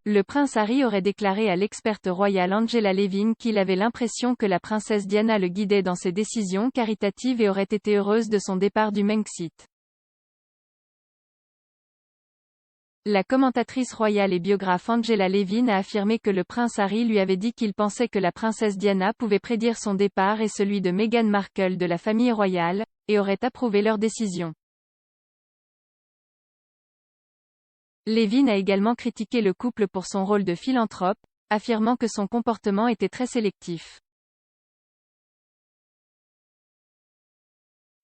Le prince Harry aurait déclaré à l'experte royale Angela Levin qu'il avait l'impression que la princesse Diana le guidait dans ses décisions caritatives et aurait été heureuse de son départ du Brexit. La commentatrice royale et biographe Angela Levin a affirmé que le prince Harry lui avait dit qu'il pensait que la princesse Diana pouvait prédire son départ et celui de Meghan Markle de la famille royale, et aurait approuvé leur décision. Levin a également critiqué le couple pour son rôle de philanthrope, affirmant que son comportement était très sélectif.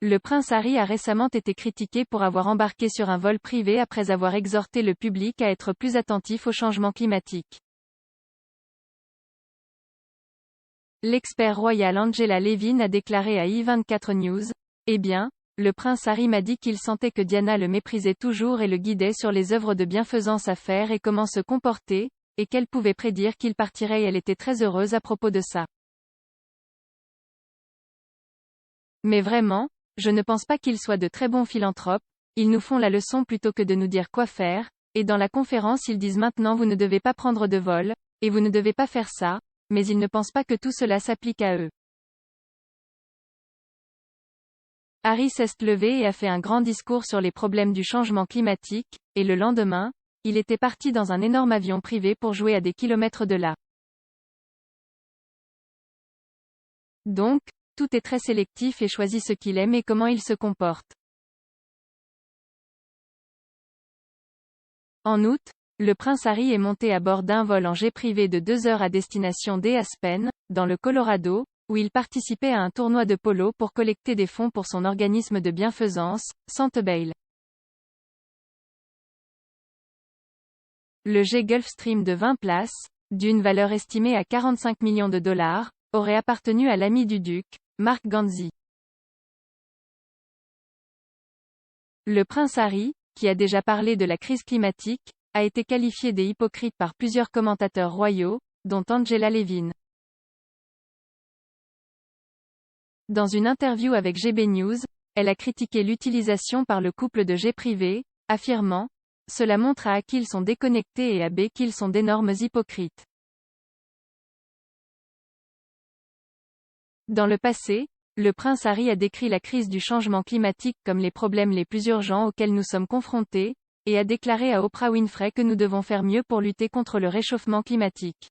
Le prince Harry a récemment été critiqué pour avoir embarqué sur un vol privé après avoir exhorté le public à être plus attentif au changement climatique. L'expert royal Angela Levin a déclaré à i24 News, « Eh bien, le prince Harry m'a dit qu'il sentait que Diana le méprisait toujours et le guidait sur les œuvres de bienfaisance à faire et comment se comporter, et qu'elle pouvait prédire qu'il partirait et elle était très heureuse à propos de ça. Mais vraiment, je ne pense pas qu'ils soient de très bons philanthropes, ils nous font la leçon plutôt que de nous dire quoi faire, et dans la conférence ils disent maintenant vous ne devez pas prendre de vol, et vous ne devez pas faire ça, mais ils ne pensent pas que tout cela s'applique à eux. » Harry s'est levé et a fait un grand discours sur les problèmes du changement climatique, et le lendemain, il était parti dans un énorme avion privé pour jouer à des kilomètres de là. Donc, tout est très sélectif et choisit ce qu'il aime et comment il se comporte. En août, le prince Harry est monté à bord d'un vol en jet privé de 2 heures à destination d'Aspen, dans le Colorado, où il participait à un tournoi de polo pour collecter des fonds pour son organisme de bienfaisance, Centebail. Le jet Gulfstream de 20 places, d'une valeur estimée à 45 millions de dollars, aurait appartenu à l'ami du duc, Mark Ganzi. Le prince Harry, qui a déjà parlé de la crise climatique, a été qualifié des hypocrites par plusieurs commentateurs royaux, dont Angela Levin. Dans une interview avec GB News, elle a critiqué l'utilisation par le couple de jets privés, affirmant « Cela montre à A qu'ils sont déconnectés et à B qu'ils sont d'énormes hypocrites. » Dans le passé, le prince Harry a décrit la crise du changement climatique comme les problèmes les plus urgents auxquels nous sommes confrontés, et a déclaré à Oprah Winfrey que nous devons faire mieux pour lutter contre le réchauffement climatique.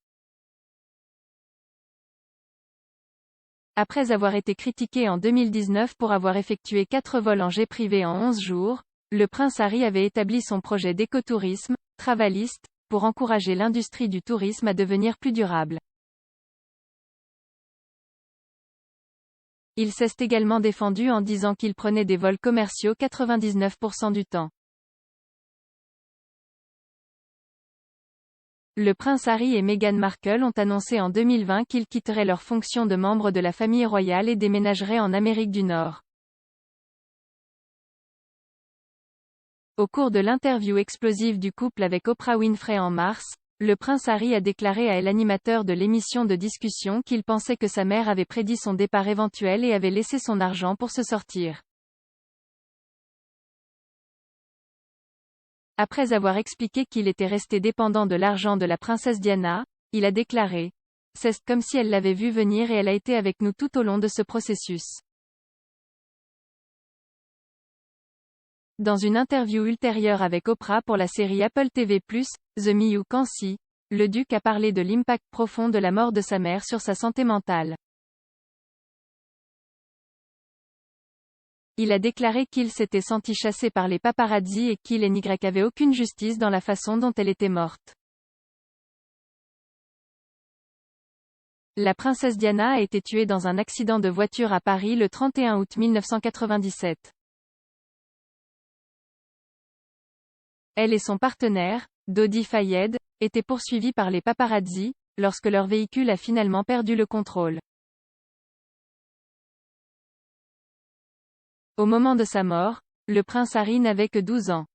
Après avoir été critiqué en 2019 pour avoir effectué 4 vols en jet privé en 11 jours, le prince Harry avait établi son projet d'écotourisme, Travalist, pour encourager l'industrie du tourisme à devenir plus durable. Il s'est également défendu en disant qu'il prenait des vols commerciaux 99% du temps. Le prince Harry et Meghan Markle ont annoncé en 2020 qu'ils quitteraient leurs fonctions de membres de la famille royale et déménageraient en Amérique du Nord. Au cours de l'interview explosive du couple avec Oprah Winfrey en mars, le prince Harry a déclaré à l'animateur de l'émission de discussion qu'il pensait que sa mère avait prédit son départ éventuel et avait laissé son argent pour se sortir. Après avoir expliqué qu'il était resté dépendant de l'argent de la princesse Diana, il a déclaré « C'est comme si elle l'avait vu venir et elle a été avec nous tout au long de ce processus. » Dans une interview ultérieure avec Oprah pour la série Apple TV+, The Miyu Kansi, le duc a parlé de l'impact profond de la mort de sa mère sur sa santé mentale. Il a déclaré qu'il s'était senti chassé par les paparazzi et qu'il n'y avait aucune justice dans la façon dont elle était morte. La princesse Diana a été tuée dans un accident de voiture à Paris le 31 août 1997. Elle et son partenaire, Dodi Fayed, étaient poursuivis par les paparazzi, lorsque leur véhicule a finalement perdu le contrôle. Au moment de sa mort, le prince Harry n'avait que 12 ans.